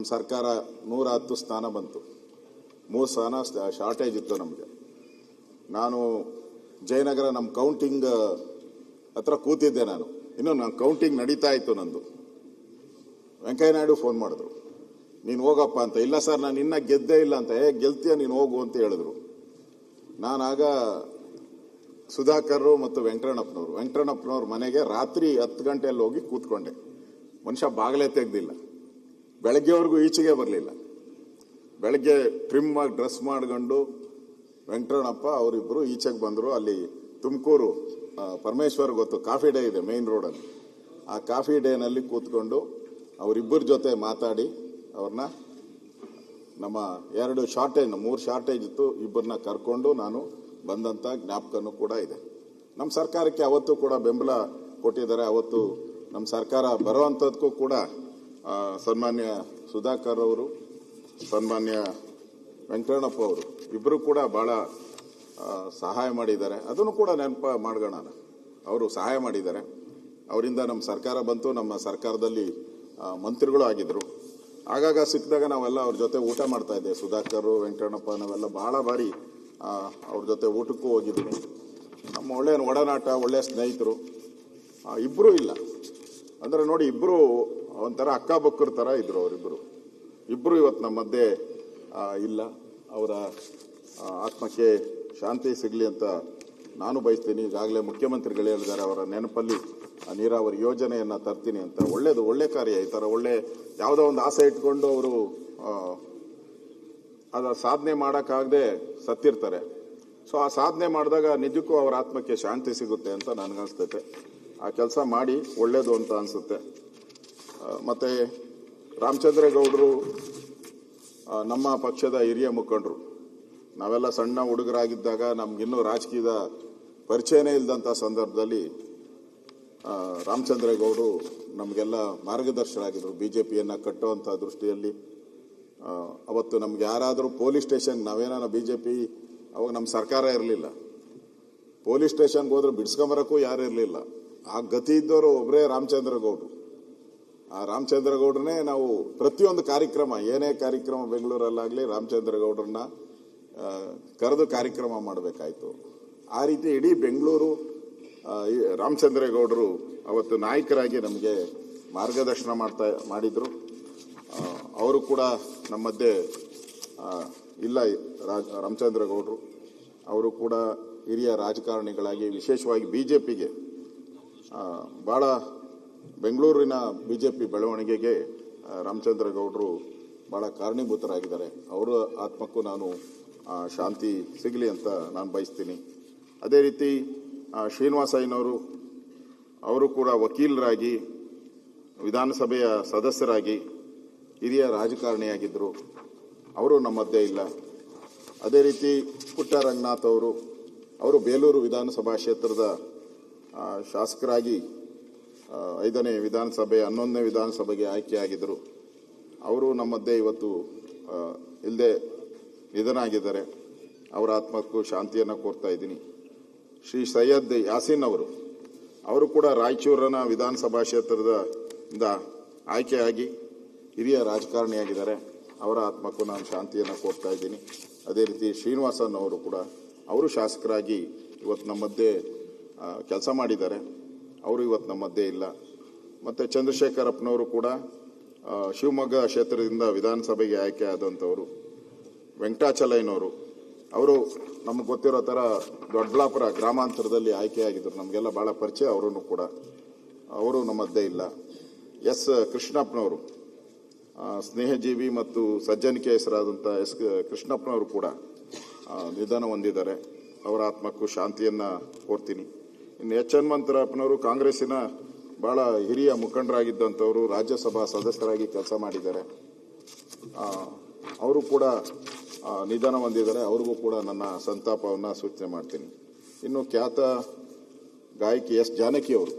ಸರ್ಕಾರ 110 ಸ್ಥಾನ ಬಂತು. 3 ಸ್ಥಾನ ಶಾರ್ಟೇಜ್ ಇತ್ತು ನಮಗೆ. ನಾನು ಜಯನಗರ ನಮ್ಮ ಕೌಂಟಿಂಗ್ ಹತ್ರ ಕೂತಿದ್ದೆ. ಇನ್ನು ನಾನು ಕೌಂಟಿಂಗ್ ನಡೀತಾ ಇತ್ತು ನಂದು. ವೆಂಕಯ್ಯ ನಾಯ್ಡು ಫೋನ್ ಮಾಡಿದ್ರು, ನೀನು ಹೋಗಪ್ಪ ಅಂತ. ಇಲ್ಲ ಸರ್, ನಾನು ಇನ್ನೂ ಗೆದ್ದೇ ಇಲ್ಲ ಅಂತ. ಗೆಲ್ತೀಯ ನೀನು ಹೋಗು ಅಂತ ಹೇಳಿದ್ರು. ನಾನಾಗ ಸುಧಾಕರ್ ಮತ್ತು ವೆಂಕಟಣ್ಣಪ್ಪನವ್ರ ಮನೆಗೆ ರಾತ್ರಿ 10 ಗಂಟೆಯಲ್ಲಿ ಹೋಗಿ ಕೂತ್ಕೊಂಡೆ. ಮನುಷ್ಯ ಬಾಗಿಲೇ ತೆಗ್ದಿಲ್ಲ. ಬೆಳಗ್ಗೆವರೆಗೂ ಈಚೆಗೆ ಬರಲಿಲ್ಲ. ಬೆಳಗ್ಗೆ ಟ್ರಿಮ್ ಆಗಿ ಡ್ರೆಸ್ ಮಾಡ್ಕೊಂಡು ವೆಂಕಟಣ್ಣಪ್ಪ ಅವರಿಬ್ಬರು ಈಚೆಗೆ ಬಂದರು. ಅಲ್ಲಿ ತುಮಕೂರು ಪರಮೇಶ್ವರ್ ಗೊತ್ತು, ಕಾಫಿ ಡೇ ಇದೆ ಮೇನ್ ರೋಡಲ್ಲಿ. ಆ ಕಾಫಿ ಡೇನಲ್ಲಿ ಕೂತ್ಕೊಂಡು ಅವರಿಬ್ಬರ ಜೊತೆ ಮಾತಾಡಿ ಅವ್ರನ್ನ ನಮ್ಮ 2 ಶಾರ್ಟೇಜ್ 3 ಶಾರ್ಟೇಜ್ ಇತ್ತು, ಇಬ್ಬರನ್ನ ಕರ್ಕೊಂಡು ನಾನು ಬಂದಂಥ ಜ್ಞಾಪಕನೂ ಕೂಡ ಇದೆ. ನಮ್ಮ ಸರ್ಕಾರಕ್ಕೆ ಅವತ್ತು ಕೂಡ ಬೆಂಬಲ ಕೊಟ್ಟಿದ್ದಾರೆ. ಅವತ್ತು ನಮ್ಮ ಸರ್ಕಾರ ಬರುವಂಥದ್ದಕ್ಕೂ ಕೂಡ ಸನ್ಮಾನ್ಯ ಸುಧಾಕರ್ ಅವರು, ಸನ್ಮಾನ್ಯ ವೆಂಕಟಣ್ಣಪ್ಪ ಅವರು ಇಬ್ಬರು ಕೂಡ ಭಾಳ ಸಹಾಯ ಮಾಡಿದ್ದಾರೆ. ಅದನ್ನು ಕೂಡ ನೆನಪು ಮಾಡ್ಕೋಣ. ಅವರು ಸಹಾಯ ಮಾಡಿದ್ದಾರೆ. ಅವರಿಂದ ನಮ್ಮ ಸರ್ಕಾರ ಬಂತು. ನಮ್ಮ ಸರ್ಕಾರದಲ್ಲಿ ಮಂತ್ರಿಗಳು ಆಗಿದ್ದರು. ಆಗಾಗ ಸಿಕ್ಕಿದಾಗ ನಾವೆಲ್ಲ ಅವ್ರ ಜೊತೆ ಊಟ ಮಾಡ್ತಾ ಇದ್ದೆ. ಸುಧಾಕರ್, ವೆಂಕಟಣ್ಣಪ್ಪ ನಾವೆಲ್ಲ ಭಾಳ ಬಾರಿ ಅವ್ರ ಜೊತೆ ಊಟಕ್ಕೂ ಹೋಗಿದ್ದೀನಿ. ನಮ್ಮ ಒಳ್ಳೆಯ ಒಡನಾಟ, ಒಳ್ಳೆಯ ಸ್ನೇಹಿತರು ಇಬ್ಬರೂ ಇಲ್ಲ ಅಂದರೆ ನೋಡಿ, ಇಬ್ಬರು ಒಂಥರ ಅಕ್ಕ ಬಕ್ಕರ ಥರ ಇದ್ರು. ಇಬ್ಬರು ಇವತ್ತು ನಮ್ಮ ಮಧ್ಯೆ ಇಲ್ಲ. ಅವರ ಆತ್ಮಕ್ಕೆ ಶಾಂತಿ ಸಿಗಲಿ ಅಂತ ನಾನು ಬಯಸ್ತೀನಿ. ಈಗಾಗಲೇ ಮುಖ್ಯಮಂತ್ರಿಗಳು ಹೇಳಿದ್ದಾರೆ, ಅವರ ನೆನಪಲ್ಲಿ ನೀರಾವರಿ ಯೋಜನೆಯನ್ನು ತರ್ತೀನಿ ಅಂತ. ಒಳ್ಳೆ ಕಾರ್ಯ. ಈ ಥರ ಒಳ್ಳೆ ಯಾವುದೋ ಒಂದು ಆಸೆ ಇಟ್ಕೊಂಡು ಅವರು ಅದರ ಸಾಧನೆ ಮಾಡೋಕ್ಕಾಗದೆ ಸತ್ತಿರ್ತಾರೆ. ಸೊ ಆ ಸಾಧನೆ ಮಾಡಿದಾಗ ನಿಜಕ್ಕೂ ಅವರ ಆತ್ಮಕ್ಕೆ ಶಾಂತಿ ಸಿಗುತ್ತೆ ಅಂತ ನನಗನ್ನಿಸ್ತೈತೆ. ಆ ಕೆಲಸ ಮಾಡಿ ಒಳ್ಳೆಯದು ಅಂತ ಅನಿಸುತ್ತೆ. ಮತ್ತು ರಾಮಚಂದ್ರೇಗೌಡರು ನಮ್ಮ ಪಕ್ಷದ ಹಿರಿಯ ಮುಖಂಡರು. ನಾವೆಲ್ಲ ಸಣ್ಣ ಹುಡುಗರಾಗಿದ್ದಾಗ ನಮಗಿನ್ನೂ ರಾಜಕೀಯದ ಪರಿಚಯನೇ ಇಲ್ಲದಂಥ ಸಂದರ್ಭದಲ್ಲಿ ರಾಮಚಂದ್ರೇಗೌಡರು ನಮಗೆಲ್ಲ ಮಾರ್ಗದರ್ಶಕರಾಗಿದ್ದರು. BJPಯನ್ನು ಕಟ್ಟುವಂಥ ದೃಷ್ಟಿಯಲ್ಲಿ ಅವತ್ತು ನಮ್ಗೆ ಯಾರಾದರೂ ಪೊಲೀಸ್ ಸ್ಟೇಷನ್, ನಾವೇನ BJP ಅವಾಗ ನಮ್ಮ ಸರ್ಕಾರ ಇರಲಿಲ್ಲ, ಪೊಲೀಸ್ ಸ್ಟೇಷನ್ಗೆ ಹೋದ್ರೆ ಬಿಡಿಸ್ಕೊಂಬರಕ್ಕೂ ಯಾರು ಇರಲಿಲ್ಲ. ಆ ಗತಿ ಇದ್ದವರು ಒಬ್ಬರೇ ರಾಮಚಂದ್ರೇಗೌಡರು. ಆ ರಾಮಚಂದ್ರೇಗೌಡ್ರನ್ನೇ ನಾವು ಪ್ರತಿಯೊಂದು ಕಾರ್ಯಕ್ರಮ, ಏನೇ ಕಾರ್ಯಕ್ರಮ ಬೆಂಗಳೂರಲ್ಲಾಗಲಿ ರಾಮಚಂದ್ರೇಗೌಡ್ರನ್ನ ಕರೆದು ಕಾರ್ಯಕ್ರಮ ಮಾಡಬೇಕಾಯ್ತು. ಆ ರೀತಿ ಇಡೀ ಬೆಂಗಳೂರು ರಾಮಚಂದ್ರೇಗೌಡರು ಅವತ್ತು ನಾಯಕರಾಗಿ ನಮಗೆ ಮಾರ್ಗದರ್ಶನ ಮಾಡಿದರು. ಅವರು ಕೂಡ ನಮ್ಮ ಮಧ್ಯೆ ಇಲ್ಲ. ರಾಮಚಂದ್ರೇಗೌಡರು ಅವರು ಕೂಡ ಹಿರಿಯ ರಾಜಕಾರಣಿಗಳಾಗಿ, ವಿಶೇಷವಾಗಿ BJPಗೆ ಭಾಳ ಬೆಂಗಳೂರಿನ BJP ಬೆಳವಣಿಗೆಗೆ ರಾಮಚಂದ್ರೇಗೌಡರು ಭಾಳ ಕಾರಣೀಭೂತರಾಗಿದ್ದಾರೆ. ಅವರ ಆತ್ಮಕ್ಕೂ ನಾನು ಶಾಂತಿ ಸಿಗಲಿ ಅಂತ ನಾನು ಬಯಸ್ತೀನಿ. ಅದೇ ರೀತಿ ಶ್ರೀನಿವಾಸಯ್ಯನವರು, ಅವರು ಕೂಡ ವಕೀಲರಾಗಿ, ವಿಧಾನಸಭೆಯ ಸದಸ್ಯರಾಗಿ, ಹಿರಿಯ ರಾಜಕಾರಣಿಯಾಗಿದ್ದರು. ಅವರು ನಮ್ಮ ಮಧ್ಯೆ ಇಲ್ಲ. ಅದೇ ರೀತಿ ಪುಟ್ಟರಂಗನಾಥ್ ಅವರು ಬೇಲೂರು ವಿಧಾನಸಭಾ ಕ್ಷೇತ್ರದ ಶಾಸಕರಾಗಿ 5ನೇ ವಿಧಾನಸಭೆ 11ನೇ ವಿಧಾನಸಭೆಗೆ ಆಯ್ಕೆಯಾಗಿದ್ದರು. ಅವರು ನಮ್ಮ ಮಧ್ಯೆ ಇವತ್ತು ಇಲ್ಲದೆ ನಿಧನ ಆಗಿದ್ದಾರೆ. ಅವರ ಆತ್ಮಕ್ಕೂ ಶಾಂತಿಯನ್ನು ಕೋರ್ತಾ ಇದ್ದೀನಿ. ಶ್ರೀ ಸೈಯದ್ ಯಾಸೀನ್ ಅವರು ಕೂಡ ರಾಯಚೂರಿನ ವಿಧಾನಸಭಾ ಕ್ಷೇತ್ರದಿಂದ ಆಯ್ಕೆಯಾಗಿ ಹಿರಿಯ ರಾಜಕಾರಣಿಯಾಗಿದ್ದಾರೆ. ಅವರ ಆತ್ಮಕ್ಕೂ ನಾನು ಶಾಂತಿಯನ್ನು ಕೋರ್ತಾ ಇದ್ದೀನಿ. ಅದೇ ರೀತಿ ಶ್ರೀನಿವಾಸನ್ ಅವರು ಕೂಡ, ಅವರು ಶಾಸಕರಾಗಿ ಇವತ್ತು ನಮ್ಮ ಮಧ್ಯೆ ಕೆಲಸ ಮಾಡಿದ್ದಾರೆ. ಅವರು ಇವತ್ತು ನಮ್ಮ ಮಧ್ಯೆ ಇಲ್ಲ. ಮತ್ತು ಚಂದ್ರಶೇಖರಪ್ಪನವರು ಕೂಡ ಶಿವಮೊಗ್ಗ ಕ್ಷೇತ್ರದಿಂದ ವಿಧಾನಸಭೆಗೆ ಆಯ್ಕೆ ಆದಂಥವರು. ವೆಂಕಟಾಚಲಯ್ಯನವರು, ಅವರು ನಮಗೆ ಗೊತ್ತಿರೋ ಥರ ದೊಡ್ಡಬಳ್ಳಾಪುರ ಗ್ರಾಮಾಂತರದಲ್ಲಿ ಆಯ್ಕೆಯಾಗಿದ್ದರು. ನಮಗೆಲ್ಲ ಭಾಳ ಪರಿಚಯ. ಅವರೂ ಕೂಡ ಅವರು ನಮ್ಮ ಮಧ್ಯೆ ಇಲ್ಲ. ಎಸ್ ಕೃಷ್ಣಪ್ಪನವರು, ಸ್ನೇಹಜೀವಿ ಮತ್ತು ಸಜ್ಜನಿಕೆ ಹೆಸರಾದಂಥ ಕೃಷ್ಣಪ್ಪನವರು ಕೂಡ ನಿಧನ ಹೊಂದಿದ್ದಾರೆ. ಅವರ ಆತ್ಮಕ್ಕೂ ಶಾಂತಿಯನ್ನು ಕೋರ್ತೀನಿ. ಇನ್ನು ಹನುಮಂತರಾಯಪ್ಪನವರು ಕಾಂಗ್ರೆಸ್ಸಿನ ಭಾಳ ಹಿರಿಯ ಮುಖಂಡರಾಗಿದ್ದಂಥವರು, ರಾಜ್ಯಸಭಾ ಸದಸ್ಯರಾಗಿ ಕೆಲಸ ಮಾಡಿದ್ದಾರೆ. ಅವರು ಕೂಡ ನಿಧನ ಹೊಂದಿದ್ದಾರೆ. ಅವ್ರಿಗೂ ಕೂಡ ನನ್ನ ಸಂತಾಪವನ್ನು ಸೂಚನೆ ಮಾಡ್ತೀನಿ. ಇನ್ನು ಖ್ಯಾತ ಗಾಯಕಿ ಎಸ್ ಜಾನಕಿ ಅವರು,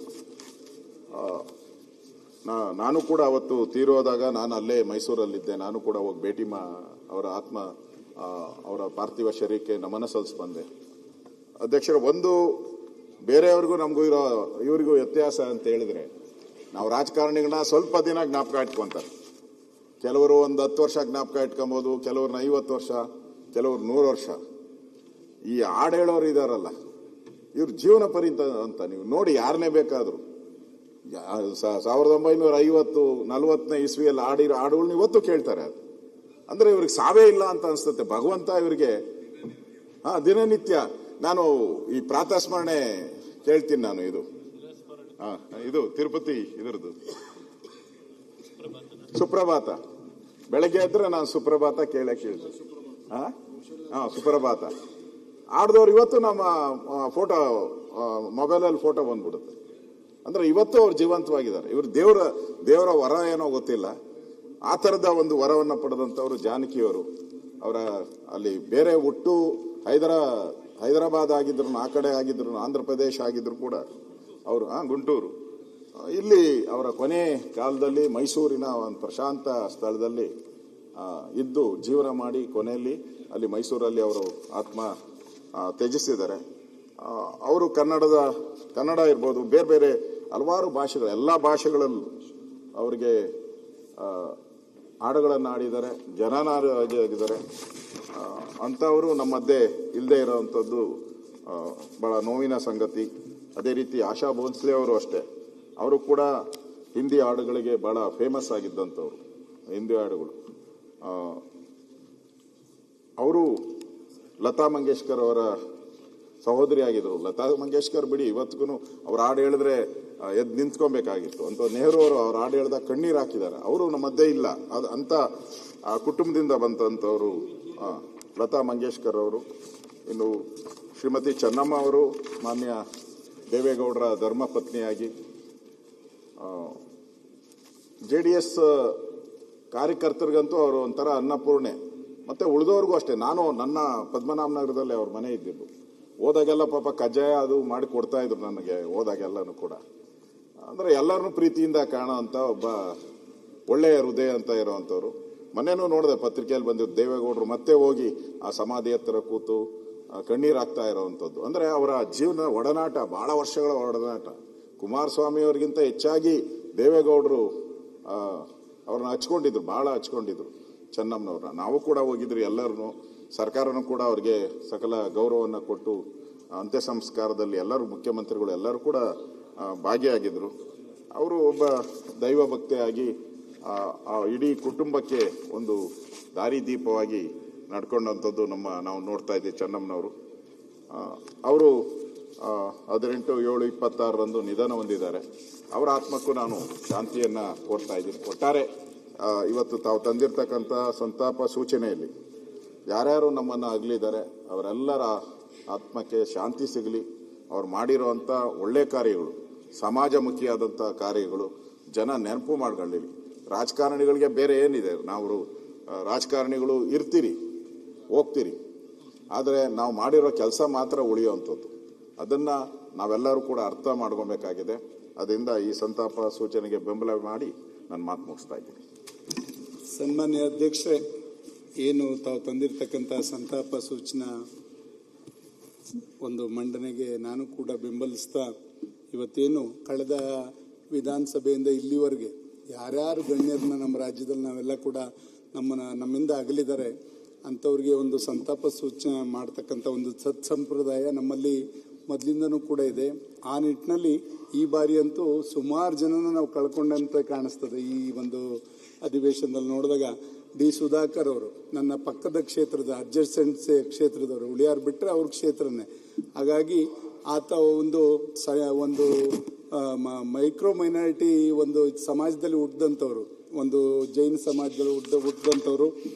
ನಾನು ಕೂಡ ಅವತ್ತು ತೀರೋದಾಗ ನಾನು ಅಲ್ಲೇ ಮೈಸೂರಲ್ಲಿದ್ದೆ. ನಾನು ಕೂಡ ಹೋಗಿ ಭೇಟಿ ಅವರ ಪಾರ್ಥಿವ ಶರೀರಕ್ಕೆ ನಮನ ಸಲ್ಲಿಸಿ ಬಂದೆ. ಅಧ್ಯಕ್ಷರ, ಒಂದು ಬೇರೆಯವ್ರಿಗೂ ನಮಗೂ ಇವರಿಗೂ ವ್ಯತ್ಯಾಸ ಅಂತ ಹೇಳಿದ್ರೆ, ನಾವು ರಾಜಕಾರಣಿಗಳನ್ನ ಸ್ವಲ್ಪ ದಿನ ಜ್ಞಾಪಕ ಇಟ್ಕೊಂತಾರೆ. ಕೆಲವರು ಒಂದು 10 ವರ್ಷ ಜ್ಞಾಪಕ ಇಟ್ಕೊಬೋದು, ಕೆಲವ್ರನ್ನ 50 ವರ್ಷ, ಕೆಲವ್ರು 100 ವರ್ಷ. ಈ ಹಾಡು ಹೇಳೋರು ಇದಾರಲ್ಲ, ಇವ್ರ ಜೀವನ ಪರ್ಯಂತ ಅಂತ ನೀವು ನೋಡಿ, ಯಾರನ್ನೇ ಬೇಕಾದ್ರು 1950-40ನೇ ಇಸ್ವಿಯಲ್ಲಿ ಆಡಿರೋ ಹಾಡುಗಳನ್ನ ಇವತ್ತು ಕೇಳ್ತಾರೆ. ಅದು ಅಂದ್ರೆ ಇವ್ರಿಗೆ ಸಾವೇ ಇಲ್ಲ ಅಂತ ಅನ್ಸುತ್ತೆ. ಭಗವಂತ ಇವರಿಗೆ ದಿನನಿತ್ಯ ನಾನು ಈ ಪ್ರಾತಃ ಸ್ಮರಣೆ ಕೇಳ್ತೀನಿ. ನಾನು ಇದು ತಿರುಪತಿ ಇದರದ್ದು ಸುಪ್ರಭಾತ, ಬೆಳಗ್ಗೆ ಎದ್ರೆ ನಾನು ಸುಪ್ರಭಾತ ಕೇಳ್ತೀನಿ. ಸುಪ್ರಭಾತ ಆಡ್ದವ್ರು ಇವತ್ತು ನಮ್ಮ ಫೋಟೋ ಮೊಬೈಲಲ್ಲಿ ಫೋಟೋ ಬಂದ್ಬಿಡುತ್ತೆ. ಅಂದ್ರೆ ಇವತ್ತು ಅವ್ರು ಜೀವಂತವಾಗಿದ್ದಾರೆ. ಇವ್ರು ದೇವರ ವರ ಏನೋ ಗೊತ್ತಿಲ್ಲ, ಆ ಥರದ ಒಂದು ವರವನ್ನು ಪಡೆದಂಥವ್ರು ಜಾನಕಿಯವರು. ಅವರ ಅಲ್ಲಿ ಬೇರೆ ಹುಟ್ಟು ಹೈದರಾಬಾದ್ ಆಗಿದ್ರು, ಆ ಕಡೆ ಆಗಿದ್ರು, ಆಂಧ್ರ ಪ್ರದೇಶ ಆಗಿದ್ರು ಕೂಡ ಅವರು ಗುಂಟೂರು. ಇಲ್ಲಿ ಅವರ ಕೊನೆ ಕಾಲದಲ್ಲಿ ಮೈಸೂರಿನ ಒಂದು ಪ್ರಶಾಂತ ಸ್ಥಳದಲ್ಲಿ ಇದ್ದು ಜೀವನ ಮಾಡಿ ಕೊನೆಯಲ್ಲಿ ಅಲ್ಲಿ ಮೈಸೂರಲ್ಲಿ ಅವರು ಆತ್ಮ ತ್ಯಜಿಸಿದ್ದಾರೆ. ಅವರು ಕನ್ನಡ ಇರ್ಬೋದು, ಬೇರೆ ಬೇರೆ ಹಲವಾರು ಭಾಷೆಗಳು, ಎಲ್ಲ ಭಾಷೆಗಳಲ್ಲೂ ಅವರಿಗೆ ಹಾಡುಗಳನ್ನು ಆಡಿದ್ದಾರೆ, ಜನನಾಗಿದ್ದಾರೆ. ಅಂಥವರು ನಮ್ಮ ಮಧ್ಯೆ ಇಲ್ಲದೆ ಇರೋವಂಥದ್ದು ಬಹಳ ನೋವಿನ ಸಂಗತಿ. ಅದೇ ರೀತಿ ಆಶಾ ಭೋನ್ಸ್ಲೆ ಅವರು ಅಷ್ಟೇ, ಅವರು ಕೂಡ ಹಿಂದಿ ಹಾಡುಗಳಿಗೆ ಬಹಳ ಫೇಮಸ್ ಆಗಿದ್ದಂಥವ್ರು. ಹಿಂದಿ ಹಾಡುಗಳು ಅವರು ಲತಾ ಮಂಗೇಶ್ಕರ್ ಅವರ ಸಹೋದರಿ ಆಗಿದ್ರು. ಲತಾ ಮಂಗೇಶ್ಕರ್ ಬಿಡಿ, ಇವತ್ತಿಗೂ ಅವ್ರ ಹಾಡು ಹೇಳಿದ್ರೆ ಎದ್ದು ನಿಂತ್ಕೊಬೇಕಾಗಿತ್ತು. ಅಂತ ನೆಹರು ಅವರು ಅವ್ರ ಹಾಡು ಹೇಳಿದಾಗ ಕಣ್ಣೀರು ಹಾಕಿದ್ದಾರೆ. ಅವರು ನಮ್ಮ ಮಧ್ಯೆ ಇಲ್ಲ. ಅಂತ ಆ ಕುಟುಂಬದಿಂದ ಬಂತಂಥವ್ರು ಲತಾ ಮಂಗೇಶ್ಕರ್ ಅವರು. ಇನ್ನು ಶ್ರೀಮತಿ ಚೆನ್ನಮ್ಮ ಅವರು ಮಾನ್ಯ ದೇವೇಗೌಡರ ಧರ್ಮಪತ್ನಿಯಾಗಿ JDS ಕಾರ್ಯಕರ್ತರಿಗಂತೂ ಅವರು ಒಂಥರ ಅನ್ನಪೂರ್ಣೆ. ಮತ್ತೆ ಉಳಿದವ್ರಿಗೂ ಅಷ್ಟೇ. ನನ್ನ ಪದ್ಮನಾಭನಗರದಲ್ಲಿ ಅವ್ರ ಮನೆ ಇದ್ದಿದ್ದು. ಹೋದಾಗೆಲ್ಲ ಪಾಪ ಕಜ್ಜಾಯ ಅದು ಮಾಡಿ ಕೊಡ್ತಾ ಇದ್ರು ನನಗೆ, ಹೋದಾಗೆಲ್ಲನೂ ಕೂಡ. ಅಂದ್ರೆ ಎಲ್ಲರನ್ನೂ ಪ್ರೀತಿಯಿಂದ ಕಾಣೋ ಅಂತ ಒಬ್ಬ ಒಳ್ಳೆಯ ಹೃದಯ ಅಂತ ಇರೋವಂಥವ್ರು. ಮೊನ್ನೆನೂ ನೋಡಿದೆ ಪತ್ರಿಕೆಯಲ್ಲಿ ಬಂದಿದ್ದು, ದೇವೇಗೌಡರು ಮತ್ತೆ ಹೋಗಿ ಆ ಸಮಾಧಿ ಹತ್ತಿರ ಕೂತು ಕಣ್ಣೀರಾಗ್ತಾ ಇರೋವಂಥದ್ದು. ಅಂದ್ರೆ ಅವರ ಜೀವನ ಒಡನಾಟ, ಬಹಳ ವರ್ಷಗಳ ಒಡನಾಟ. ಕುಮಾರಸ್ವಾಮಿ ಅವರಿಗಿಂತ ಹೆಚ್ಚಾಗಿ ದೇವೇಗೌಡರು ಅವ್ರನ್ನ ಹಚ್ಕೊಂಡಿದ್ರು, ಬಹಳ ಹಚ್ಕೊಂಡಿದ್ರು ಚೆನ್ನಮ್ಮನವ್ರನ್ನ. ನಾವು ಕೂಡ ಹೋಗಿದ್ರು, ಎಲ್ಲರೂ ಸರ್ಕಾರನೂ ಕೂಡ ಅವ್ರಿಗೆ ಸಕಲ ಗೌರವವನ್ನು ಕೊಟ್ಟು ಅಂತ್ಯ ಸಂಸ್ಕಾರದಲ್ಲಿ ಎಲ್ಲರೂ ಮುಖ್ಯಮಂತ್ರಿಗಳು ಎಲ್ಲರೂ ಕೂಡ ಭಾಗಿಯಾಗಿದ್ರು. ಅವರು ಒಬ್ಬ ದೈವ ಭಕ್ತಿಯಾಗಿ ಇಡೀ ಕುಟುಂಬಕ್ಕೆ ಒಂದು ದಾರಿದೀಪವಾಗಿ ನಡ್ಕೊಂಡಂಥದ್ದು ನಾವು ನೋಡ್ತಾ ಇದ್ದೀವಿ. ಚೆನ್ನಮ್ಮನವರು ಅವರು 18/7/26 ನಿಧನ ಹೊಂದಿದ್ದಾರೆ. ಅವರ ಆತ್ಮಕ್ಕೂ ನಾನು ಶಾಂತಿಯನ್ನು ಕೋರ್ತಾ ಇದ್ದೀನಿ. ಒಟ್ಟಾರೆ ಇವತ್ತು ತಾವು ತಂದಿರತಕ್ಕಂಥ ಸಂತಾಪ ಸೂಚನೆಯಲ್ಲಿ ಯಾರ್ಯಾರು ನಮ್ಮನ್ನು ಅಗಲಿದ್ದಾರೆ ಅವರೆಲ್ಲರ ಆತ್ಮಕ್ಕೆ ಶಾಂತಿ ಸಿಗಲಿ. ಅವ್ರು ಮಾಡಿರುವಂಥ ಒಳ್ಳೆ ಕಾರ್ಯಗಳು, ಸಮಾಜಮುಖಿಯಾದಂಥ ಕಾರ್ಯಗಳು ಜನ ನೆನಪು ಮಾಡ್ಕೊಳ್ಳಿ. ರಾಜಕಾರಣಿಗಳಿಗೆ ಬೇರೆ ಏನಿದೆ, ನಾವು ರಾಜಕಾರಣಿಗಳು ಇರ್ತೀರಿ, ಹೋಗ್ತೀರಿ, ಆದರೆ ನಾವು ಮಾಡಿರೋ ಕೆಲಸ ಮಾತ್ರ ಉಳಿಯುವಂಥದ್ದು. ಅದನ್ನು ನಾವೆಲ್ಲರೂ ಕೂಡ ಅರ್ಥ ಮಾಡ್ಕೊಬೇಕಾಗಿದೆ. ಅದರಿಂದ ಈ ಸಂತಾಪ ಸೂಚನೆಗೆ ಬೆಂಬಲ ಮಾಡಿ ನಾನು ಮಾತು ಮುಗಿಸ್ತಾ ಇದ್ದೀನಿ. ಸನ್ಮಾನ್ಯ ಅಧ್ಯಕ್ಷರೇ, ಏನು ತಾವು ತಂದಿರತಕ್ಕಂಥ ಸಂತಾಪ ಸೂಚನಾ ಒಂದು ಮಂಡನೆಗೆ ನಾನು ಕೂಡ ಬೆಂಬಲಿಸ್ತಾ, ಇವತ್ತೇನು ಕಳೆದ ವಿಧಾನಸಭೆಯಿಂದ ಇಲ್ಲಿವರೆಗೆ ಯಾರ್ಯಾರು ಗಣ್ಯರನ್ನ ನಮ್ಮ ರಾಜ್ಯದಲ್ಲಿ ನಾವೆಲ್ಲ ಕೂಡ ನಮ್ಮಿಂದ ಅಗಲಿದ್ದಾರೆ ಅಂಥವ್ರಿಗೆ ಒಂದು ಸಂತಾಪ ಸೂಚನೆ ಮಾಡ್ತಕ್ಕಂಥ ಒಂದು ಸತ್ಸಂಪ್ರದಾಯ ನಮ್ಮಲ್ಲಿ ಮೊದಲಿಂದನೂ ಕೂಡ ಇದೆ. ಆ ನಿಟ್ಟಿನಲ್ಲಿ ಈ ಬಾರಿ ಅಂತೂ ಸುಮಾರು ಜನನ ನಾವು ಕಳ್ಕೊಂಡಂತೆ ಕಾಣಿಸ್ತದೆ. ಈ ಒಂದು ಅಧಿವೇಶನದಲ್ಲಿ ನೋಡಿದಾಗ ಡಿ ಸುಧಾಕರ್ ಅವರು ನನ್ನ ಪಕ್ಕದ ಕ್ಷೇತ್ರದ ಅಡ್ಜಸ್ಟೆಂಟ್ ಕ್ಷೇತ್ರದವರು, ಉಳಿಯಾರ್ ಬಿಟ್ಟರೆ ಅವ್ರ ಕ್ಷೇತ್ರನೇ. ಹಾಗಾಗಿ ಆತ ಒಂದು ಮೈಕ್ರೋ ಮೈನಾರಿಟಿ ಒಂದು ಸಮಾಜದಲ್ಲಿ ಹುಟ್ಟಿದಂಥವ್ರು, ಒಂದು ಜೈನ ಸಮಾಜದಲ್ಲಿ ಹುಟ್ಟಿದಂಥವ್ರು.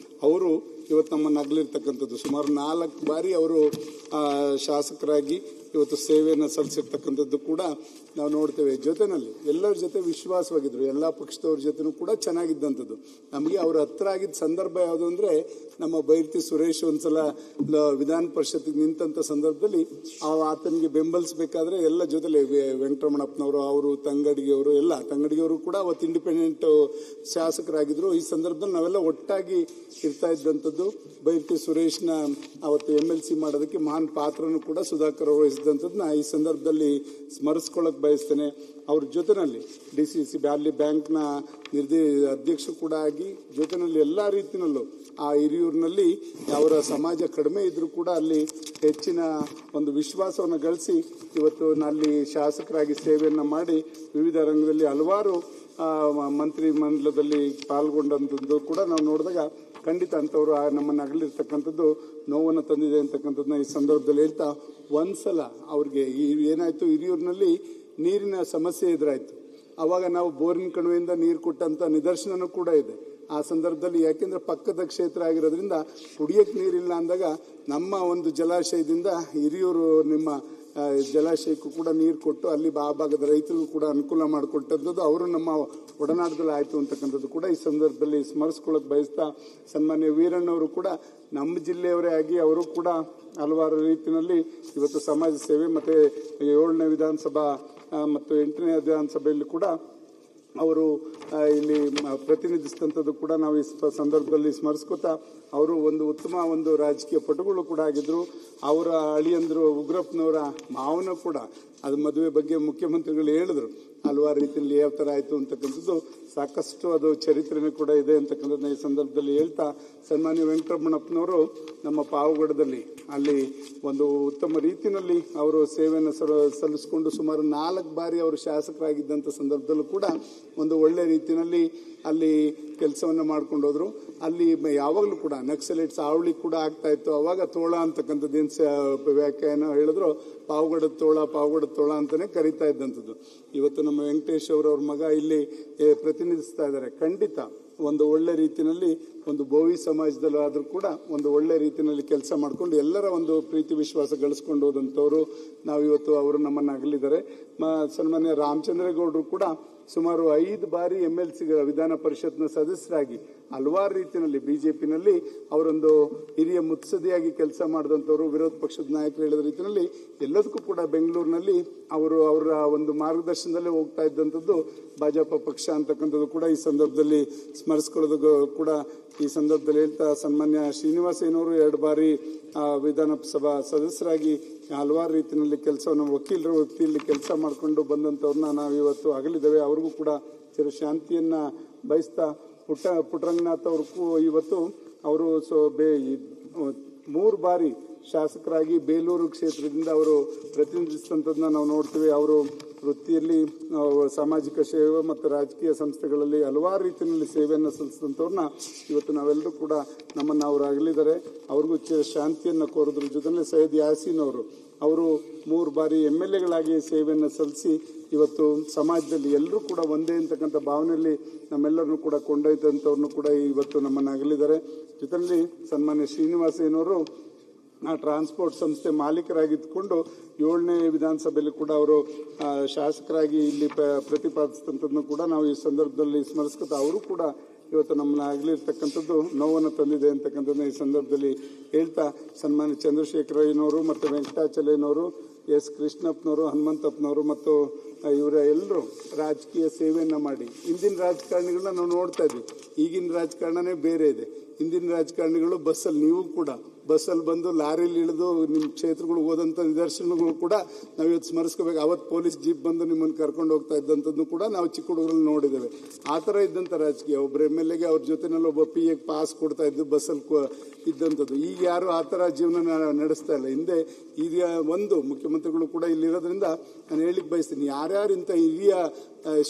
ಅವರು ಇವತ್ತು ನಮ್ಮನ್ನು ಅಗಲಿರ್ತಕ್ಕಂಥದ್ದು. ಸುಮಾರು 4 ಬಾರಿ ಅವರು ಶಾಸಕರಾಗಿ ಇವತ್ತು ಸೇವೆಯನ್ನು ಸಲ್ಲಿಸಿರ್ತಕ್ಕಂಥದ್ದು ಕೂಡ ನಾವು ನೋಡ್ತೇವೆ. ಜೊತೆಯಲ್ಲಿ ಎಲ್ಲರ ಜೊತೆ ವಿಶ್ವಾಸವಾಗಿದ್ದರು, ಎಲ್ಲ ಪಕ್ಷದವ್ರ ಜೊತೆನೂ ಕೂಡ ಚೆನ್ನಾಗಿದ್ದಂಥದ್ದು. ನಮಗೆ ಅವ್ರ ಹತ್ರ ಆಗಿದ್ದ ಸಂದರ್ಭ ಯಾವುದು ಅಂದರೆ, ನಮ್ಮ ಬೈರತಿ ಸುರೇಶ್ ಒಂದ್ಸಲ ವಿಧಾನ ಪರಿಷತ್ತಿಗೆ ನಿಂತ ಸಂದರ್ಭದಲ್ಲಿ ಆತನಿಗೆ ಬೆಂಬಲಿಸಬೇಕಾದ್ರೆ ಎಲ್ಲ ಜೊತೆಲಿ ವೆಂಕಟರಮಣಪ್ಪನವರು, ಅವರು ತಂಗಡಿಗೆಯವರು, ಎಲ್ಲ ತಂಗಡಿಗೆಯವರು ಕೂಡ ಅವತ್ತು ಇಂಡಿಪೆಂಡೆಂಟ್ ಶಾಸಕರಾಗಿದ್ದರು. ಈ ಸಂದರ್ಭದಲ್ಲಿ ನಾವೆಲ್ಲ ಒಟ್ಟಾಗಿ ಇರ್ತಾ ಇದ್ದಂಥದ್ದು. ಬೈರತಿ ಸುರೇಶ್ನ ಅವತ್ತು MLC ಮಾಡೋದಕ್ಕೆ ಮಹಾನ್ ಪಾತ್ರನೂ ಕೂಡ ಸುಧಾಕರ್ ಅವರು ಮಾಡಿದಂಥದ್ದನ್ನ ಈ ಸಂದರ್ಭದಲ್ಲಿ ಸ್ಮರಿಸ್ಕೊಳ್ಳೋಕೆ ಬಯಸ್ತೇನೆ. ಅವ್ರ ಜೊತೆಯಲ್ಲಿ DCC ಅಲ್ಲಿ ಬ್ಯಾಂಕ್ನ ಅಧ್ಯಕ್ಷರು ಕೂಡ ಆಗಿ ಜೊತೆಯಲ್ಲಿ ಎಲ್ಲ ರೀತಿಯಲ್ಲೂ ಆ ಹಿರಿಯೂರಿನಲ್ಲಿ ಅವರ ಸಮಾಜ ಕಡಿಮೆ ಇದ್ರೂ ಕೂಡ ಅಲ್ಲಿ ಹೆಚ್ಚಿನ ಒಂದು ವಿಶ್ವಾಸವನ್ನು ಗಳಿಸಿ ಇವತ್ತು ಅಲ್ಲಿ ಶಾಸಕರಾಗಿ ಸೇವೆಯನ್ನು ಮಾಡಿ ವಿವಿಧ ರಂಗದಲ್ಲಿ ಹಲವಾರು ಮಂತ್ರಿ ಮಂಡಲದಲ್ಲಿ ಪಾಲ್ಗೊಂಡಂಥದ್ದು ಕೂಡ ನಾವು ನೋಡಿದಾಗ ಖಂಡಿತ ಅಂಥವ್ರು ನಮ್ಮನ್ನು ಅಗಲಿರ್ತಕ್ಕಂಥದ್ದು ನೋವನ್ನು ತಂದಿದೆ ಅಂತಕ್ಕಂಥದ್ದನ್ನ ಈ ಸಂದರ್ಭದಲ್ಲಿ ಹೇಳ್ತಾ, ಒಂದ್ಸಲ ಅವ್ರಿಗೆ ಏನಾಯ್ತು, ಹಿರಿಯೂರಿನಲ್ಲಿ ನೀರಿನ ಸಮಸ್ಯೆ ಎದುರಾಯ್ತು. ಅವಾಗ ನಾವು ಬೋರಿನ ಕಣಿವೆಯಿಂದ ನೀರು ಕೊಟ್ಟಂತ ನಿದರ್ಶನನೂ ಕೂಡ ಇದೆ. ಆ ಸಂದರ್ಭದಲ್ಲಿ ಯಾಕೆಂದ್ರೆ ಪಕ್ಕದ ಕ್ಷೇತ್ರ ಆಗಿರೋದ್ರಿಂದ ಕುಡಿಯಕ್ಕೆ ನೀರಿಲ್ಲ ಅಂದಾಗ ನಮ್ಮ ಒಂದು ಜಲಾಶಯದಿಂದ ಹಿರಿಯೂರು ನಿಮ್ಮ ಜಲಾಶಯಕ್ಕೂ ಕೂಡ ನೀರು ಕೊಟ್ಟು ಅಲ್ಲಿ ಆ ಭಾಗದ ರೈತರಿಗೂ ಕೂಡ ಅನುಕೂಲ ಮಾಡಿಕೊಟ್ಟದ್ದು ಅವರು ನಮ್ಮ ಒಡನಾಟದಲ್ಲಿ ಆಯಿತು ಅಂತಕ್ಕಂಥದ್ದು ಕೂಡ ಈ ಸಂದರ್ಭದಲ್ಲಿ ಸ್ಮರಿಸ್ಕೊಳ್ಳೋಕೆ ಬಯಸ್ತಾ, ಸನ್ಮಾನ್ಯ ವೀರಣ್ಣವರು ಕೂಡ ನಮ್ಮ ಜಿಲ್ಲೆಯವರೇ ಆಗಿ ಅವರು ಕೂಡ ಹಲವಾರು ರೀತಿಯಲ್ಲಿ ಇವತ್ತು ಸಮಾಜ ಸೇವೆ ಮತ್ತು 7ನೇ ವಿಧಾನಸಭಾ ಮತ್ತು 8ನೇ ವಿಧಾನಸಭೆಯಲ್ಲಿ ಕೂಡ ಅವರು ಇಲ್ಲಿ ಪ್ರತಿನಿಧಿಸಿದಂಥದ್ದು ಕೂಡ ನಾವು ಈ ಸಂದರ್ಭದಲ್ಲಿ ಸ್ಮರಿಸ್ಕೊತಾ, ಅವರು ಒಂದು ಉತ್ತಮ ಒಂದು ರಾಜಕೀಯ ಪಟುಗಳು ಕೂಡ ಆಗಿದ್ರು. ಅವರ ಅಳಿಯಂದ್ರು ಉಗ್ರಪ್ಪನವರ ಮಾವನ ಕೂಡ ಅದು ಮದುವೆ ಬಗ್ಗೆ ಮುಖ್ಯಮಂತ್ರಿಗಳು ಹೇಳಿದ್ರು, ಹಲವಾರು ರೀತಿಯಲ್ಲಿ ಯಾವ ಥರ ಆಯಿತು ಅಂತಕ್ಕಂಥದ್ದು ಸಾಕಷ್ಟು ಅದು ಚರಿತ್ರೆನೂ ಕೂಡ ಇದೆ ಅಂತಕ್ಕಂಥದ್ದನ್ನ ಈ ಸಂದರ್ಭದಲ್ಲಿ ಹೇಳ್ತಾ, ಸನ್ಮಾನ್ಯ ವೆಂಕಟರಮಣಪ್ಪನವರು ನಮ್ಮ ಪಾವಗಡದಲ್ಲಿ ಅಲ್ಲಿ ಒಂದು ಉತ್ತಮ ರೀತಿಯಲ್ಲಿ ಅವರು ಸೇವೆಯನ್ನು ಸಲ್ಲಿಸಿಕೊಂಡು ಸುಮಾರು 4 ಬಾರಿ ಅವರು ಶಾಸಕರಾಗಿದ್ದಂಥ ಸಂದರ್ಭದಲ್ಲೂ ಕೂಡ ಒಂದು ಒಳ್ಳೆ ರೀತಿಯಲ್ಲಿ ಅಲ್ಲಿ ಕೆಲಸವನ್ನು ಮಾಡ್ಕೊಂಡು ಹೋದ್ರು. ಅಲ್ಲಿ ಯಾವಾಗಲೂ ಕೂಡ ನಕ್ಸಲೈಟ್ಸ್ ಆವಳಿ ಕೂಡ ಆಗ್ತಾ ಇತ್ತು. ಅವಾಗ ತೋಳ ಅಂತಕ್ಕಂಥದ್ದು ಏನು ವ್ಯಾಖ್ಯಾನ ಹೇಳಿದ್ರು, ಪಾವಗಡದ ತೋಳ ಅಂತಾನೆ ಕರೀತಾ ಇದ್ದಂಥದ್ದು. ಇವತ್ತು ನಮ್ಮ ವೆಂಕಟೇಶ್ ಅವ್ರ ಮಗ ಇಲ್ಲಿ ಪ್ರತಿನಿಧಿಸ್ತಾ ಇದ್ದಾರೆ. ಖಂಡಿತ ಒಂದು ಒಳ್ಳೆ ರೀತಿಯಲ್ಲಿ ಒಂದು ಬೋವಿ ಸಮಾಜದಲ್ಲೂ ಆದರೂ ಕೂಡ ಒಂದು ಒಳ್ಳೆ ರೀತಿಯಲ್ಲಿ ಕೆಲಸ ಮಾಡಿಕೊಂಡು ಎಲ್ಲರ ಒಂದು ಪ್ರೀತಿ ವಿಶ್ವಾಸ ಗಳಿಸ್ಕೊಂಡು ಹೋದಂಥವ್ರು ನಾವು ಇವತ್ತು ಅವರು ನಮ್ಮನ್ನು ಅಗಲಿದ್ದಾರೆ. ಸನ್ಮಾನ್ಯ ರಾಮಚಂದ್ರೇಗೌಡರು ಕೂಡ ಸುಮಾರು 5 ಬಾರಿ MLCಗಳ ವಿಧಾನ ಪರಿಷತ್ನ ಸದಸ್ಯರಾಗಿ ಹಲವಾರು ರೀತಿಯಲ್ಲಿ ಬಿಜೆಪಿನಲ್ಲಿ ಅವರೊಂದು ಹಿರಿಯ ಮುತ್ಸದಿಯಾಗಿ ಕೆಲಸ ಮಾಡಿದಂಥವ್ರು. ವಿರೋಧ ಪಕ್ಷದ ನಾಯಕರು ಹೇಳಿದ ರೀತಿಯಲ್ಲಿ ಎಲ್ಲದಕ್ಕೂ ಕೂಡ ಬೆಂಗಳೂರಿನಲ್ಲಿ ಅವರು ಅವರ ಒಂದು ಮಾರ್ಗದರ್ಶನದಲ್ಲೇ ಹೋಗ್ತಾ ಇದ್ದಂಥದ್ದು ಭಾಜಪ ಪಕ್ಷ ಅಂತಕ್ಕಂಥದ್ದು ಕೂಡ ಈ ಸಂದರ್ಭದಲ್ಲಿ ಸ್ಮರಿಸ್ಕೊಳ್ಳೋದು ಕೂಡ ಈ ಸಂದರ್ಭದಲ್ಲಿ ಹೇಳ್ತಾ, ಸನ್ಮಾನ್ಯ ಶ್ರೀನಿವಾಸಯ್ಯನವರು 2 ಬಾರಿ ವಿಧಾನಸಭಾ ಸದಸ್ಯರಾಗಿ ಹಲವಾರು ರೀತಿಯಲ್ಲಿ ಕೆಲಸವನ್ನು ವಕೀಲರಲ್ಲಿ ಕೆಲಸ ಮಾಡಿಕೊಂಡು ಬಂದಂಥವ್ರನ್ನ ನಾವು ಇವತ್ತು ಅಗಲಿದ್ದೇವೆ. ಅವ್ರಿಗೂ ಕೂಡ ಚಿರಶಾಂತಿಯನ್ನ ಬಯಸ್ತಾ, ಪುಟ್ಟರಂಗನಾಥ್ ಅವ್ರಿಗೂ ಇವತ್ತು ಅವರು 3 ಬಾರಿ ಶಾಸಕರಾಗಿ ಬೇಲೂರು ಕ್ಷೇತ್ರದಿಂದ ಅವರು ಪ್ರತಿನಿಧಿಸಿದಂಥದ್ದನ್ನ ನಾವು ನೋಡ್ತೀವಿ. ಅವರು ವೃತ್ತಿಯಲ್ಲಿ ಸಾಮಾಜಿಕ ಸೇವೆ ಮತ್ತು ರಾಜಕೀಯ ಸಂಸ್ಥೆಗಳಲ್ಲಿ ಹಲವಾರು ರೀತಿಯಲ್ಲಿ ಸೇವೆಯನ್ನು ಸಲ್ಲಿಸಿದಂಥವ್ರನ್ನ ಇವತ್ತು ನಾವೆಲ್ಲರೂ ಕೂಡ ನಮ್ಮನ್ನು ಅವರು ಅಗಲಿದ್ದಾರೆ. ಅವ್ರಿಗೂ ಶಾಂತಿಯನ್ನು ಕೋರೋದ್ರ ಜೊತೆಯಲ್ಲಿ ಸೈಯದ್ ಯಾಸೀನ್ ಅವರು 3 ಬಾರಿ MLAಗಳಾಗಿ ಸೇವೆಯನ್ನು ಸಲ್ಲಿಸಿ ಇವತ್ತು ಸಮಾಜದಲ್ಲಿ ಎಲ್ಲರೂ ಕೂಡ ಒಂದೇ ಅಂತಕ್ಕಂಥ ಭಾವನೆಯಲ್ಲಿ ನಮ್ಮೆಲ್ಲರನ್ನು ಕೂಡ ಕೊಂಡೊಯ್ದಂಥವ್ರನ್ನು ಕೂಡ ಇವತ್ತು ನಮ್ಮನ್ನು ಅಗಲಿದ್ದಾರೆ. ಜೊತೆಯಲ್ಲಿ ಸನ್ಮಾನ್ಯ ಶ್ರೀನಿವಾಸಯ್ಯನವರು ಟ್ರಾನ್ಸ್ಪೋರ್ಟ್ ಸಂಸ್ಥೆ ಮಾಲೀಕರಾಗಿದ್ದುಕೊಂಡು 7ನೇ ವಿಧಾನಸಭೆಯಲ್ಲಿ ಕೂಡ ಅವರು ಶಾಸಕರಾಗಿ ಇಲ್ಲಿ ಪ್ರತಿಪಾದಿಸಿದಂಥದ್ದನ್ನು ಕೂಡ ನಾವು ಈ ಸಂದರ್ಭದಲ್ಲಿ ಸ್ಮರಿಸ್ಕೊತಾ, ಅವರು ಕೂಡ ಇವತ್ತು ನಮ್ಮನ್ನ ಆಗಲಿರ್ತಕ್ಕಂಥದ್ದು ನೋವನ್ನು ತಂದಿದೆ ಅಂತಕ್ಕಂಥದ್ದನ್ನ ಈ ಸಂದರ್ಭದಲ್ಲಿ ಹೇಳ್ತಾ, ಸನ್ಮಾನ್ಯ ಚಂದ್ರಶೇಖರಯ್ಯನವರು ಮತ್ತು ವೆಂಕಟಾಚಲಯ್ಯನವರು, ಎಸ್ ಕೃಷ್ಣಪ್ಪನವರು, ಹನುಮಂತಪ್ಪನವರು ಮತ್ತು ಇವರ ಎಲ್ಲರೂ ರಾಜಕೀಯ ಸೇವೆಯನ್ನು ಮಾಡಿ ಇಂದಿನ ರಾಜಕಾರಣಿಗಳನ್ನ ನಾವು ನೋಡ್ತಾ ಇದ್ವಿ. ಈಗಿನ ರಾಜಕಾರಣನೇ ಬೇರೆ ಇದೆ. ಹಿಂದಿನ ರಾಜಕಾರಣಿಗಳು ಬಸ್ಸಲ್ಲಿ, ನೀವು ಕೂಡ ಬಸ್ಸಲ್ಲಿ ಬಂದು ಲಾರಿಲಿ ಇಳಿದು ನಿಮ್ಮ ಕ್ಷೇತ್ರಗಳಿಗೆ ಹೋದಂಥ ನಿದರ್ಶನಗಳು ಕೂಡ ನಾವು ಇವತ್ತು ಸ್ಮರಿಸ್ಕೋಬೇಕು. ಅವತ್ತು ಪೊಲೀಸ್ ಜೀಪ್ ಬಂದು ನಿಮ್ಮನ್ನು ಕರ್ಕೊಂಡು ಹೋಗ್ತಾ ಇದ್ದಂಥದ್ದು ಕೂಡ ನಾವು ಚಿಕ್ಕ ಹುಡುಗರಲ್ಲಿ ನೋಡಿದ್ದೇವೆ. ಆ ಥರ ಇದ್ದಂಥ ರಾಜಕೀಯ. ಒಬ್ಬರು MLAಗೆ ಅವ್ರ ಜೊತೆನಲ್ಲಿ ಒಬ್ಬ PA ಪಾಸ್ ಕೊಡ್ತಾ ಇದ್ದು ಬಸ್ಸಲ್ಲಿ ಇದ್ದಂಥದ್ದು. ಈಗ ಯಾರು ಆ ಥರ ಜೀವನ ನಡೆಸ್ತಾ ಇಲ್ಲ. ಹಿಂದೆ ಈಗ ಒಂದು ಮುಖ್ಯಮಂತ್ರಿಗಳು ಕೂಡ ಇಲ್ಲಿರೋದ್ರಿಂದ ನಾನು ಹೇಳಿಕ್ಕೆ ಬಯಸ್ತೀನಿ, ಯಾರ್ಯಾರು ಇಂಥ ಹಿರಿಯ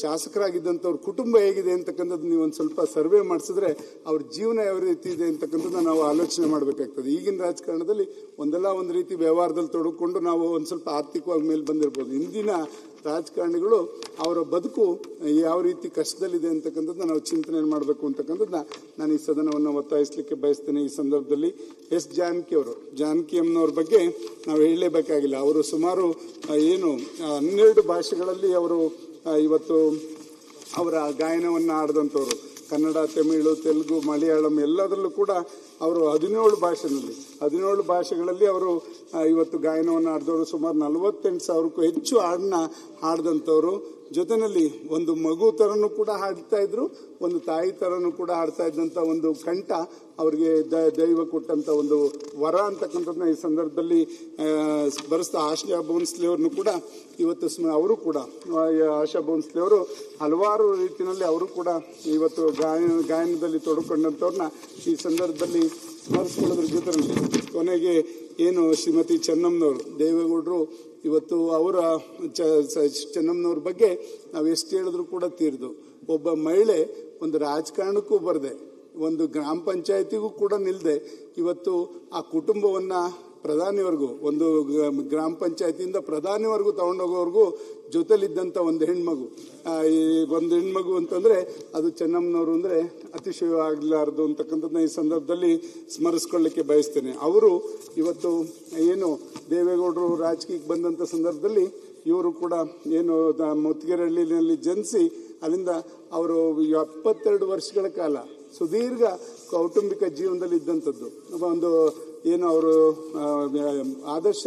ಶಾಸಕರಾಗಿದ್ದಂಥವ್ರ ಕುಟುಂಬ ಹೇಗಿದೆ ಅಂತಕ್ಕಂಥದ್ದು ನೀವು ಒಂದು ಸ್ವಲ್ಪ ಸರ್ವೆ ಮಾಡಿಸಿದ್ರೆ ಅವ್ರ ಜೀವನ ಯಾವ ರೀತಿ ಇದೆ ಅಂತಕ್ಕಂಥದ್ದು ನಾವು ಆಲೋಚನೆ ಮಾಡಬೇಕಾಗ್ತದೆ. ಈಗಿನ ರಾಜಕಾರಣದಲ್ಲಿ ಒಂದಲ್ಲ ಒಂದು ರೀತಿ ವ್ಯವಹಾರದಲ್ಲಿ ತೊಡಗಿಕೊಂಡು ನಾವು ಒಂದು ಸ್ವಲ್ಪ ಆರ್ಥಿಕವಾಗಿ ಮೇಲೆ ಬಂದಿರ್ಬೋದು. ಹಿಂದಿನ ರಾಜಕಾರಣಿಗಳು ಅವರ ಬದುಕು ಯಾವ ರೀತಿ ಕಷ್ಟದಲ್ಲಿದೆ ಅಂತಕ್ಕಂಥದ್ದನ್ನ ನಾವು ಚಿಂತನೆ ಮಾಡಬೇಕು ಅಂತಕ್ಕಂಥದ್ದನ್ನ ನಾನು ಈ ಸದನವನ್ನು ಒತ್ತಾಯಿಸಲಿಕ್ಕೆ ಬಯಸ್ತೇನೆ. ಈ ಸಂದರ್ಭದಲ್ಲಿ ಎಸ್ ಜಾನಕಿ ಅಮ್ಮನವ್ರ ಬಗ್ಗೆ ನಾವು ಹೇಳಲೇಬೇಕಾಗಿಲ್ಲ. ಅವರು ಸುಮಾರು 12 ಭಾಷೆಗಳಲ್ಲಿ ಅವರು ಇವತ್ತು ಅವರ ಗಾಯನವನ್ನು ಆಡಿದಂಥವ್ರು. ಕನ್ನಡ, ತಮಿಳು, ತೆಲುಗು, ಮಲಯಾಳಂ ಎಲ್ಲದರಲ್ಲೂ ಕೂಡ ಅವರು 17 ಭಾಷೆಗಳಲ್ಲಿ ಅವರು ಇವತ್ತು ಗಾಯನವನ್ನು ಆಡಿದವರು. ಸುಮಾರು 48,000ಕ್ಕೂ ಹೆಚ್ಚು ಹಾಡನ್ನ ಹಾಡಿದಂಥವ್ರು. ಜೊತೆನಲ್ಲಿ ಒಂದು ಮಗು ತರನು ಕೂಡ ಹಾಡ್ತಾ ಇದ್ರು, ಒಂದು ತಾಯಿ ತರನು ಕೂಡ ಹಾಡ್ತಾ ಇದ್ದಂತ ಒಂದು ಕಂಠ ಅವ್ರಿಗೆ ದೈವ ಕೊಟ್ಟಂತ ಒಂದು ವರ ಅಂತಕ್ಕಂಥದ್ದನ್ನ ಈ ಸಂದರ್ಭದಲ್ಲಿ ಬರೆಸ್ತಾ ಆಶಾ ಭೋನ್ಸ್ಲೆ ಅವ್ರನ್ನು ಕೂಡ ಇವತ್ತು ಅವರು ಕೂಡ ಆಶಾ ಭೋನ್ಸ್ಲೆ ಅವರು ಹಲವಾರು ರೀತಿಯಲ್ಲಿ ಅವರು ಕೂಡ ಇವತ್ತು ಗಾಯನದಲ್ಲಿ ತೊಡಕೊಂಡಂಥವ್ರನ್ನ ಈ ಸಂದರ್ಭದಲ್ಲಿ ಸ್ಮರಿಸ್ಕೊಳ್ಳೋದ್ರ ಜೊತೆಯಲ್ಲಿ ಕೊನೆಗೆ ಏನು ಶ್ರೀಮತಿ ಚೆನ್ನಮ್ಮನವರು ದೇವೇಗೌಡರು ಇವತ್ತು ಅವರ ಚೆನ್ನಮ್ಮನವ್ರ ಬಗ್ಗೆ ನಾವು ಎಷ್ಟು ಹೇಳಿದ್ರು ಕೂಡ ತೀರ್ದು. ಒಬ್ಬ ಮಹಿಳೆ ಒಂದು ರಾಜಕಾರಣಕ್ಕೂ ಬರದೆ, ಒಂದು ಗ್ರಾಮ ಪಂಚಾಯತಿಗೂ ಕೂಡ ನಿಲ್ಲದೆ ಇವತ್ತು ಆ ಕುಟುಂಬವನ್ನ ಪ್ರಧಾನಿವರೆಗೂ, ಒಂದು ಗ್ರಾಮ ಪಂಚಾಯತಿಯಿಂದ ಪ್ರಧಾನಿವರೆಗೂ ತಗೊಂಡೋಗೋವರೆಗೂ ಜೊತೆಲಿದ್ದಂಥ ಒಂದು ಹೆಣ್ಮಗು. ಈ ಒಂದು ಹೆಣ್ಮಗು ಅಂತಂದ್ರೆ ಅದು ಚೆನ್ನಮ್ಮನವರು ಅಂದ್ರೆ ಅತಿಶಯವಾಗಲಾರದು ಅಂತಕ್ಕಂಥದ್ದನ್ನ ಈ ಸಂದರ್ಭದಲ್ಲಿ ಸ್ಮರಿಸ್ಕೊಳ್ಳಿಕ್ಕೆ ಬಯಸ್ತೇನೆ. ಅವರು ಇವತ್ತು ಏನು ದೇವೇಗೌಡರು ರಾಜಕೀಯಕ್ಕೆ ಬಂದಂಥ ಸಂದರ್ಭದಲ್ಲಿ ಇವರು ಕೂಡ ಏನು ಮುತ್ತಿಗೆರಹಳ್ಳಿನಲ್ಲಿ ಜನಿಸಿ ಅಲ್ಲಿಂದ ಅವರು 72 ವರ್ಷಗಳ ಕಾಲ ಸುದೀರ್ಘ ಕೌಟುಂಬಿಕ ಜೀವನದಲ್ಲಿ ಇದ್ದಂಥದ್ದು. ಒಂದು ಏನು ಅವರು ಆದರ್ಶ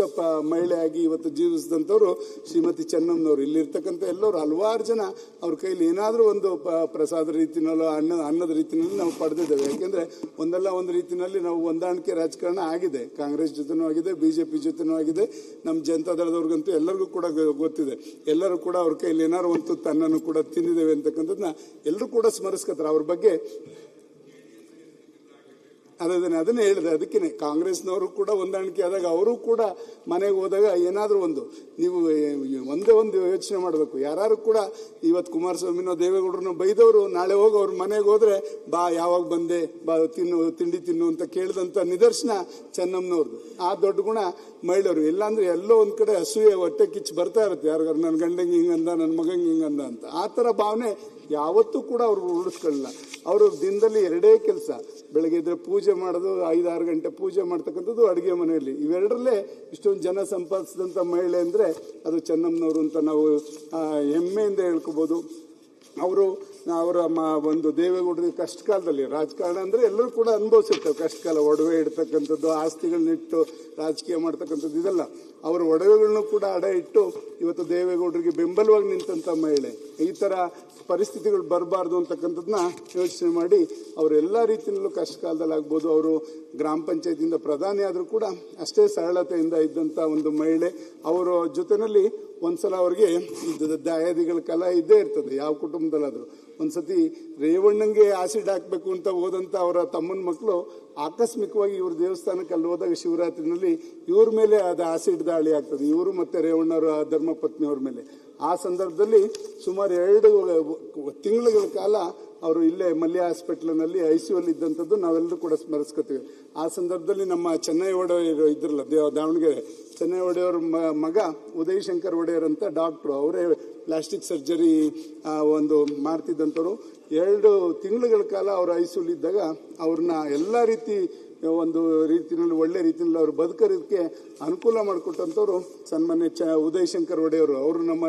ಮಹಿಳೆಯಾಗಿ ಇವತ್ತು ಜೀವಿಸಿದಂಥವ್ರು ಶ್ರೀಮತಿ ಚೆನ್ನಮ್ಮನವರು. ಇಲ್ಲಿರ್ತಕ್ಕಂಥ ಎಲ್ಲರೂ ಹಲವಾರು ಜನ ಅವ್ರ ಕೈಲಿ ಏನಾದರೂ ಒಂದು ಪ್ರಸಾದ ರೀತಿನಲ್ಲೋ ಅನ್ನದ ರೀತಿನಲ್ಲಿ ನಾವು ಪಡೆದಿದ್ದೇವೆ. ಯಾಕೆಂದ್ರೆ ಒಂದಲ್ಲ ಒಂದು ರೀತಿನಲ್ಲಿ ನಾವು ಹೊಂದಾಣಿಕೆ ರಾಜಕಾರಣ ಆಗಿದೆ, ಕಾಂಗ್ರೆಸ್ ಜೊತೆನೂ ಆಗಿದೆ, ಬಿಜೆಪಿ ಜೊತೆನೂ ಆಗಿದೆ, ನಮ್ಮ ಜನತಾ ದಳದವ್ರಿಗಂತೂ ಎಲ್ಲರಿಗೂ ಕೂಡ ಗೊತ್ತಿದೆ. ಎಲ್ಲರೂ ಕೂಡ ಅವ್ರ ಕೈಲಿ ಏನಾದ್ರು ಒಂದು ತನ್ನನ್ನು ಕೂಡ ತಿಂದಿದ್ದೇವೆ ಅಂತಕ್ಕಂಥದ್ದನ್ನ ಎಲ್ಲರೂ ಕೂಡ ಸ್ಮರಿಸ್ಕೊತಾರೆ. ಅವ್ರ ಬಗ್ಗೆ ಅದನ್ನೇ ಹೇಳಿದೆ. ಅದಕ್ಕೇನೆ ಕಾಂಗ್ರೆಸ್ನವರು ಕೂಡ ಹೊಂದಾಣಿಕೆ ಆದಾಗ ಅವರು ಕೂಡ ಮನೆಗೆ ಹೋದಾಗ ಏನಾದರೂ ಒಂದು ನೀವು ಒಂದೇ ಒಂದು ಯೋಚನೆ ಮಾಡಬೇಕು. ಯಾರು ಕೂಡ ಇವತ್ತು ಕುಮಾರಸ್ವಾಮಿನೋ ದೇವೇಗೌಡರನ್ನೋ ಬೈದವರು ನಾಳೆ ಹೋಗಿ ಅವ್ರ ಮನೆಗೆ ಹೋದ್ರೆ ಬಾ ಯಾವಾಗ ಬಂದೆ, ಬಾ ತಿಂಡಿ ತಿನ್ನು ಅಂತ ಕೇಳಿದಂತ ನಿದರ್ಶನ ಚೆನ್ನಮ್ಮನವ್ರದ್ದು. ಆ ದೊಡ್ಡ ಗುಣ ಮಹಿಳೆಯರು. ಇಲ್ಲಾಂದ್ರೆ ಎಲ್ಲೋ ಒಂದ್ ಕಡೆ ಅಸೂಯೆ ಹೊಟ್ಟೆ ಕಿಚ್ಚು ಬರ್ತಾ ಇರುತ್ತೆ, ಯಾರಿಗಾರು ನನ್ನ ಗಂಡಂಗೆ ಹಿಂಗಂದ, ನನ್ನ ಮಗಂಗೆ ಹಿಂಗಂದ ಅಂತ. ಆ ಥರ ಭಾವನೆ ಯಾವತ್ತೂ ಕೂಡ ಅವ್ರು ಉಳಿಸ್ಕೊಳ್ಳಿಲ್ಲ. ಅವರು ದಿನದಲ್ಲಿ 2 ಕೆಲಸ, ಬೆಳಗ್ಗೆ ಇದ್ರೆ ಪೂಜೆ ಮಾಡೋದು, 5-6 ಗಂಟೆ ಪೂಜೆ ಮಾಡ್ತಕ್ಕಂಥದ್ದು, ಅಡುಗೆ ಮನೆಯಲ್ಲಿ. ಇವೆರಡರಲ್ಲೇ ಇಷ್ಟೊಂದು ಜನ ಸಂಪಾದಿಸಿದಂಥ ಮಹಿಳೆ ಅಂದರೆ ಅದು ಚೆನ್ನಮ್ಮನವರು ಅಂತ ನಾವು ಹೆಮ್ಮೆಯಿಂದ ಹೇಳ್ಕೋಬಹುದು. ಅವರು ಅವರ ಒಂದು ದೇವೇಗೌಡರಿಗೆ ಕಷ್ಟ ಕಾಲದಲ್ಲಿ ರಾಜಕಾರಣ ಅಂದರೆ ಎಲ್ಲರೂ ಕೂಡ ಅನುಭವಿಸಿರ್ತಾರೆ. ಕಷ್ಟ ಕಾಲ, ಒಡವೆ ಇಡ್ತಕ್ಕಂಥದ್ದು, ಆಸ್ತಿಗಳನ್ನಿಟ್ಟು ರಾಜಕೀಯ ಮಾಡ್ತಕ್ಕಂಥದ್ದು, ಇದೆಲ್ಲ ಅವರ ಒಡವೆಗಳನ್ನು ಕೂಡ ಅಡ ಇಟ್ಟು ಇವತ್ತು ದೇವೇಗೌಡರಿಗೆ ಬೆಂಬಲವಾಗಿ ನಿಂತಂಥ ಮಹಿಳೆ. ಈ ಥರ ಪರಿಸ್ಥಿತಿಗಳು ಬರಬಾರ್ದು ಅಂತಕ್ಕಂಥದ್ದನ್ನ ಯೋಚನೆ ಮಾಡಿ ಅವರೆಲ್ಲ ರೀತಿಯಲ್ಲೂ ಕಷ್ಟ ಕಾಲದಲ್ಲಿ ಆಗ್ಬೋದು. ಅವರು ಗ್ರಾಮ ಪಂಚಾಯತಿಯಿಂದ ಪ್ರಧಾನಿ ಆದರೂ ಕೂಡ ಅಷ್ಟೇ ಸರಳತೆಯಿಂದ ಇದ್ದಂಥ ಒಂದು ಮಹಿಳೆ. ಅವರ ಜೊತೆಯಲ್ಲಿ ಒಂದ್ಸಲ ಅವ್ರಿಗೆ ದಾಯಾದಿಗಳ ಕಾಲ ಇದ್ದೇ ಇರ್ತದೆ ಯಾವ ಕುಟುಂಬದಲ್ಲಾದ್ರೂ. ಒಂದ್ಸತಿ ರೇವಣ್ಣಂಗೆ ಆಸಿಡ್ ಹಾಕ್ಬೇಕು ಅಂತ ಹೋದಂತ ಅವರ ತಮ್ಮನ ಮಕ್ಕಳು ಆಕಸ್ಮಿಕವಾಗಿ ಇವ್ರ ದೇವಸ್ಥಾನಕ್ಕೆ ಅಲ್ಲಿ ಹೋದಾಗ ಶಿವರಾತ್ರಿನಲ್ಲಿ ಇವ್ರ ಮೇಲೆ ಅದು ಆಸಿಡ್ ದಾಳಿ ಆಗ್ತದೆ, ಇವರು ಮತ್ತೆ ರೇವಣ್ಣವರ ಧರ್ಮಪತ್ನಿಯವ್ರ ಮೇಲೆ. ಆ ಸಂದರ್ಭದಲ್ಲಿ ಸುಮಾರು 2 ತಿಂಗಳ ಕಾಲ ಅವರು ಇಲ್ಲೇ ಮಲ್ಯ ಹಾಸ್ಪಿಟಲ್ನಲ್ಲಿ ICU ಅಲ್ಲಿ ಇದ್ದಂಥದ್ದು ನಾವೆಲ್ಲರೂ ಕೂಡ ಸ್ಮರಿಸ್ಕೊತೀವಿ. ಆ ಸಂದರ್ಭದಲ್ಲಿ ನಮ್ಮ ಚೆನ್ನೈ ಒಡೆಯರ್ ಇದ್ರಲ್ಲ ದಾವಣಗೆರೆ, ಚೆನ್ನೈ ಒಡೆಯವ್ರ ಮಗ ಉದಯ್ ಶಂಕರ್ ಒಡೆಯರ್ ಅಂತ ಡಾಕ್ಟ್ರು, ಅವರೇ ಪ್ಲಾಸ್ಟಿಕ್ ಸರ್ಜರಿ ಒಂದು ಮಾಡ್ತಿದ್ದಂಥವ್ರು. 2 ತಿಂಗಳ ಕಾಲ ಅವರು ICU ಇದ್ದಾಗ ಅವ್ರನ್ನ ಎಲ್ಲ ರೀತಿ ಒಂದು ರೀತಿಯಲ್ಲಿ ಒಳ್ಳೆ ರೀತಿಯಲ್ಲಿ ಅವ್ರು ಬದುಕೋದಕ್ಕೆ ಅನುಕೂಲ ಮಾಡಿಕೊಟ್ಟಂಥವ್ರು ಸನ್ಮಾನ್ಯ ಉದಯ್ ಶಂಕರ್ ಒಡೆಯವರು. ಅವರು ನಮ್ಮ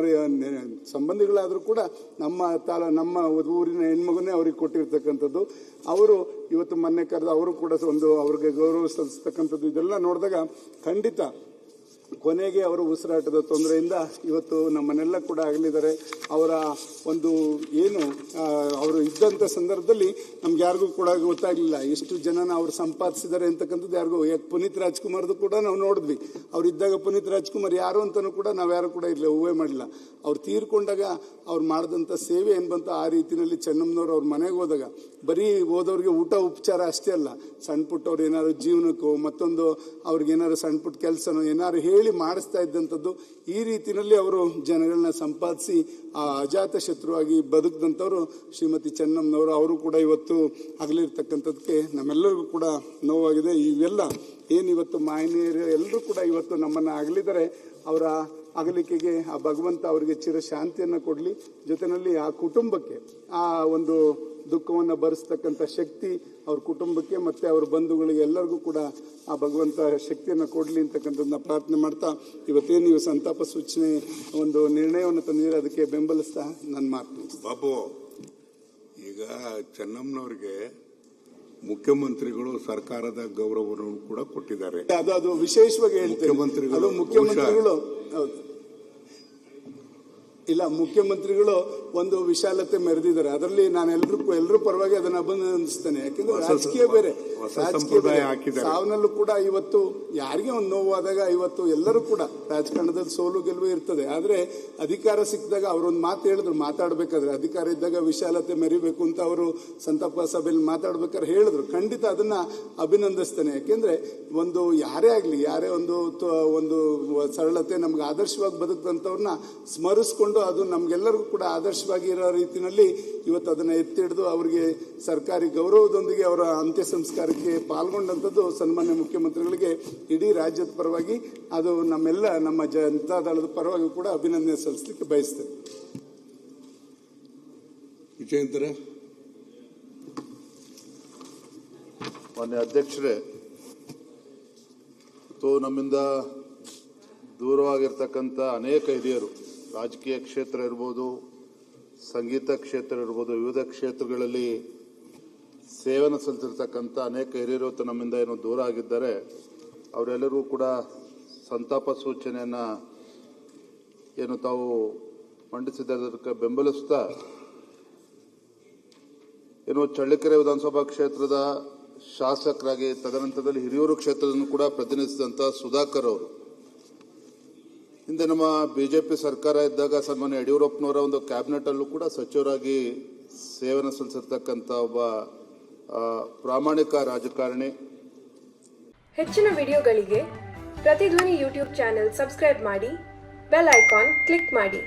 ಸಂಬಂಧಿಗಳಾದರೂ ಕೂಡ ನಮ್ಮ ಊರಿನ ಹೆಣ್ಮಗುನೇ ಅವ್ರಿಗೆ ಕೊಟ್ಟಿರ್ತಕ್ಕಂಥದ್ದು. ಅವರು ಇವತ್ತು ಮೊನ್ನೆ ಕರೆದು ಅವರು ಕೂಡ ಒಂದು ಅವ್ರಿಗೆ ಗೌರವ ಸಲ್ಲಿಸ್ತಕ್ಕಂಥದ್ದು. ಇದೆಲ್ಲ ನೋಡಿದಾಗ ಖಂಡಿತ ಕೊನೆಗೆ ಅವರು ಉಸಿರಾಟದ ತೊಂದರೆಯಿಂದ ಇವತ್ತು ನಮ್ಮನ್ನೆಲ್ಲ ಕೂಡ ಆಗಲಿದ್ದಾರೆ. ಅವರ ಒಂದು ಏನು ಅವರು ಇದ್ದಂಥ ಸಂದರ್ಭದಲ್ಲಿ ನಮ್ಗೆ ಯಾರಿಗೂ ಕೂಡ ಗೊತ್ತಾಗಲಿಲ್ಲ ಎಷ್ಟು ಜನನ ಅವ್ರು ಸಂಪಾದಿಸಿದ್ದಾರೆ ಅಂತಕ್ಕಂಥದ್ದು ಯಾರಿಗೂ. ಪುನೀತ್ ರಾಜ್ಕುಮಾರ್ದು ಕೂಡ ನಾವು ನೋಡಿದ್ವಿ. ಅವ್ರು ಇದ್ದಾಗ ಪುನೀತ್ ರಾಜ್ಕುಮಾರ್ ಯಾರು ಅಂತಲೂ ಕೂಡ ನಾವು ಯಾರು ಕೂಡ ಇರಲಿಲ್ಲ, ಊಹೆ ಮಾಡಲಿಲ್ಲ. ಅವ್ರು ತೀರ್ಕೊಂಡಾಗ ಅವ್ರು ಮಾಡಿದಂಥ ಸೇವೆ ಏನು ಬಂತು ಆ ರೀತಿಯಲ್ಲಿ ಚೆನ್ನಮ್ಮನವ್ರು ಅವ್ರ ಮನೆಗೆ ಹೋದಾಗ ಬರೀ ಹೋದವ್ರಿಗೆ ಊಟ ಉಪಚಾರ ಅಷ್ಟೇ ಅಲ್ಲ, ಸಣ್ಣ ಪುಟ್ಟವ್ರು ಏನಾದ್ರು ಜೀವನಕ್ಕೂ ಮತ್ತೊಂದು ಅವ್ರಿಗೇನಾದ್ರು ಸಣ್ಣ ಪುಟ್ಟ ಕೆಲಸನೋ ಏನಾದ್ರು ಹೇಳಿ ಮಾಡಿಸ್ತಾ ಇದ್ದಂಥದ್ದು. ಈ ರೀತಿಯಲ್ಲಿ ಅವರು ಜನಗಳನ್ನ ಸಂಪಾದಿಸಿ ಆ ಅಜಾತ ಶತ್ರುವಾಗಿ ಬದುಕಿದಂಥವ್ರು ಶ್ರೀಮತಿ ಚೆನ್ನಮ್ಮನವರು. ಅವರು ಕೂಡ ಇವತ್ತು ಅಗಲಿರ್ತಕ್ಕಂಥದ್ದಕ್ಕೆ ನಮ್ಮೆಲ್ಲರಿಗೂ ಕೂಡ ನೋವಾಗಿದೆ. ಇವೆಲ್ಲ ಏನಿವತ್ತು ಮಾಯನಿಯರು ಎಲ್ಲರೂ ಕೂಡ ಇವತ್ತು ನಮ್ಮನ್ನು ಅಗಲಿದ್ದಾರೆ. ಅವರ ಅಗಲಿಕೆಗೆ ಆ ಭಗವಂತ ಅವರಿಗೆ ಚಿರಶಾಂತಿಯನ್ನು ಕೊಡಲಿ. ಜೊತೆಯಲ್ಲಿ ಆ ಕುಟುಂಬಕ್ಕೆ ಆ ಒಂದು ದುಃಖವನ್ನು ಭರಿಸ್ತಕ್ಕಂಥ ಶಕ್ತಿ ಅವ್ರ ಕುಟುಂಬಕ್ಕೆ ಮತ್ತೆ ಅವ್ರ ಬಂಧುಗಳಿಗೆ ಎಲ್ಲರಿಗೂ ಕೂಡ ಆ ಭಗವಂತ ಶಕ್ತಿಯನ್ನು ಕೊಡಲಿ ಅಂತಕ್ಕಂಥದ್ದನ್ನ ಪ್ರಾರ್ಥನೆ ಮಾಡ್ತಾ, ಇವತ್ತೇನು ನೀವು ಸಂತಾಪ ಸೂಚನೆ ಒಂದು ನಿರ್ಣಯವನ್ನು ತಂದಿದ್ರೆ ಅದಕ್ಕೆ ಬೆಂಬಲಿಸ್ತಾ ನನ್ನ ಮಾತು. ಬಾಬು, ಈಗ ಚೆನ್ನಮ್ಮನವ್ರಿಗೆ ಮುಖ್ಯಮಂತ್ರಿಗಳು ಸರ್ಕಾರದ ಗೌರವವನ್ನು ಕೂಡ ಕೊಟ್ಟಿದ್ದಾರೆ. ಅದು ವಿಶೇಷವಾಗಿ ಹೇಳ್ತೇವೆ. ಮುಖ್ಯಮಂತ್ರಿಗಳು ಇಲ್ಲ, ಮುಖ್ಯಮಂತ್ರಿಗಳು ಒಂದು ವಿಶಾಲತೆ ಮೆರೆದಿದ್ದಾರೆ. ಅದರಲ್ಲಿ ನಾನು ಎಲ್ಲರ ಪರವಾಗಿ ಅದನ್ನು ಅಭಿನಂದಿಸ್ತೇನೆ. ಯಾಕೆಂದ್ರೆ ರಾಜಕೀಯ ಬೇರೆ, ರಾಜಕೀಯ ಬೇರೆ. ಸಾವನಲ್ಲೂ ಕೂಡ ಇವತ್ತು ಯಾರಿಗೆ ಒಂದು ನೋವಾದಾಗ ಇವತ್ತು ಎಲ್ಲರೂ ಕೂಡ ರಾಜಕಾರಣದಲ್ಲಿ ಸೋಲು ಗೆಲುವು ಇರ್ತದೆ. ಆದ್ರೆ ಅಧಿಕಾರ ಸಿಕ್ಕಿದಾಗ ಅವರೊಂದು ಮಾತು ಹೇಳಿದ್ರು, ಮಾತಾಡ್ಬೇಕಾದ್ರೆ ಅಧಿಕಾರ ಇದ್ದಾಗ ವಿಶಾಲತೆ ಮೆರಿಬೇಕು ಅಂತ ಅವರು ಸಂತಾಪ ಸಭೆಯಲ್ಲಿ ಮಾತಾಡ್ಬೇಕಾದ್ರೆ ಹೇಳಿದ್ರು. ಖಂಡಿತ ಅದನ್ನ ಅಭಿನಂದಿಸ್ತೇನೆ. ಯಾಕೆಂದ್ರೆ ಒಂದು ಯಾರೇ ಆಗ್ಲಿ, ಯಾರೇ ಒಂದು ಸರಳತೆ ನಮ್ಗೆ ಆದರ್ಶವಾಗಿ ಬದುಕಂತವ್ರನ್ನ ಸ್ಮರಿಸ್ಕೊಂಡು ಅದು ನಮ್ಗೆಲ್ಲರಿಗೂ ಕೂಡ ಆದರ್ಶವಾಗಿ ಇರೋ ರೀತಿಯಲ್ಲಿ ಇವತ್ತು ಅದನ್ನ ಎತ್ತಿ ಹಿಡಿದು ಅವರಿಗೆ ಸರ್ಕಾರಿ ಗೌರವದೊಂದಿಗೆ ಅವರ ಅಂತ್ಯ ಸಂಸ್ಕಾರಕ್ಕೆ ಪಾಲ್ಗೊಂಡಂಥದ್ದು ಸನ್ಮಾನ್ಯ ಮುಖ್ಯಮಂತ್ರಿಗಳಿಗೆ ಇಡೀ ರಾಜ್ಯದ ಪರವಾಗಿ, ಅದು ನಮ್ಮ ಜನತಾದಳದ ಪರವಾಗಿ ಕೂಡ ಅಭಿನಂದನೆ ಸಲ್ಲಿಸಲಿಕ್ಕೆ ಬಯಸ್ತೇನೆ. ವಿಜಯೇಂದ್ರ. ಮಾನ್ಯ ಅಧ್ಯಕ್ಷರೇ, ನಮ್ಮಿಂದ ದೂರವಾಗಿರ್ತಕ್ಕಂಥ ಅನೇಕ ಹಿರಿಯರು, ರಾಜಕೀಯ ಕ್ಷೇತ್ರ ಇರ್ಬೋದು, ಸಂಗೀತ ಕ್ಷೇತ್ರ ಇರ್ಬೋದು, ವಿವಿಧ ಕ್ಷೇತ್ರಗಳಲ್ಲಿ ಸೇವನೆ ಸಲ್ಲಿಸಿರ್ತಕ್ಕಂಥ ಅನೇಕ ಹಿರಿಯರು ನಮ್ಮಿಂದ ಏನು ದೂರ ಆಗಿದ್ದಾರೆ. ಅವರೆಲ್ಲರಿಗೂ ಕೂಡ ಸಂತಾಪ ಸೂಚನೆಯನ್ನು ಏನು ತಾವು ಮಂಡಿಸಿದ್ದಕ್ಕೆ ಬೆಂಬಲಿಸ್ತಾ, ಏನು ಚಳ್ಳಕೆರೆ ವಿಧಾನಸಭಾ ಕ್ಷೇತ್ರದ ಶಾಸಕರಾಗಿ ತದನಂತರದಲ್ಲಿ ಹಿರಿಯೂರು ಕ್ಷೇತ್ರವನ್ನು ಕೂಡ ಪ್ರತಿನಿಧಿಸಿದಂಥ ಸುಧಾಕರ್ ಅವರು ಹಿಂದೆ ನಮ್ಮ ಬಿಜೆಪಿ ಸರ್ಕಾರ ಇದ್ದಾಗ ಸನ್ಮಾನ್ಯ ಯಡಿಯೂರಪ್ಪನವರ ಒಂದು ಕ್ಯಾಬಿನೆಟ್ ಅಲ್ಲೂ ಕೂಡ ಸಚಿವರಾಗಿ ಸೇವನೆ ಸಲ್ಲಿಸಿರ್ತಕ್ಕಂಥ ಒಬ್ಬ ಪ್ರಾಮಾಣಿಕ ರಾಜಕಾರಣಿ. ಹೆಚ್ಚಿನ ವಿಡಿಯೋಗಳಿಗೆ ಪ್ರತಿಧ್ವನಿ ಯೂಟ್ಯೂಬ್ ಚಾನೆಲ್ ಸಬ್ಸ್ಕ್ರೈಬ್ ಮಾಡಿ, ಬೆಲ್ ಐಕಾನ್ ಕ್ಲಿಕ್ ಮಾಡಿ.